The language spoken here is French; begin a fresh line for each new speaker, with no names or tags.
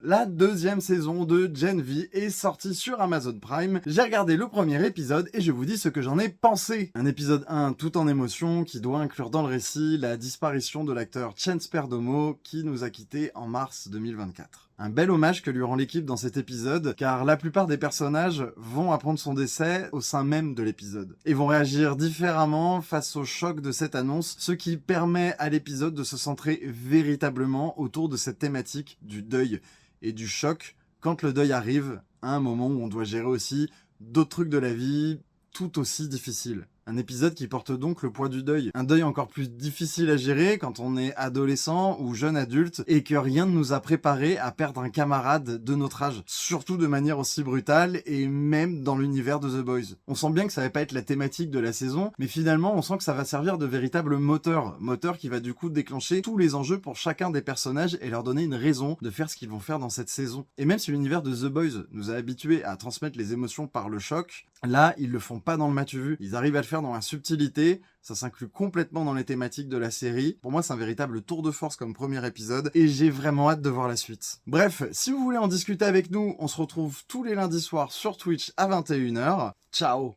La deuxième saison de Gen V est sortie sur Amazon Prime. J'ai regardé le premier épisode et je vous dis ce que j'en ai pensé. Un épisode 1 tout en émotion qui doit inclure dans le récit la disparition de l'acteur Chance Perdomo qui nous a quittés en mars 2024. Un bel hommage que lui rend l'équipe dans cet épisode, car la plupart des personnages vont apprendre son décès au sein même de l'épisode, et vont réagir différemment face au choc de cette annonce, ce qui permet à l'épisode de se centrer véritablement autour de cette thématique du deuil et du choc quand le deuil arrive, à un moment où on doit gérer aussi d'autres trucs de la vie tout aussi difficiles. Un épisode qui porte donc le poids du deuil. Un deuil encore plus difficile à gérer quand on est adolescent ou jeune adulte et que rien ne nous a préparé à perdre un camarade de notre âge. Surtout de manière aussi brutale et même dans l'univers de The Boys. On sent bien que ça va pas être la thématique de la saison, mais finalement on sent que ça va servir de véritable moteur. Moteur qui va du coup déclencher tous les enjeux pour chacun des personnages et leur donner une raison de faire ce qu'ils vont faire dans cette saison. Et même si l'univers de The Boys nous a habitués à transmettre les émotions par le choc, là ils le font pas dans le matu-vu. Ils arrivent à le faire dans la subtilité, ça s'inclut complètement dans les thématiques de la série. Pour moi, c'est un véritable tour de force comme premier épisode, et j'ai vraiment hâte de voir la suite. Bref, si vous voulez en discuter avec nous, on se retrouve tous les lundis soirs sur Twitch à 21h. Ciao!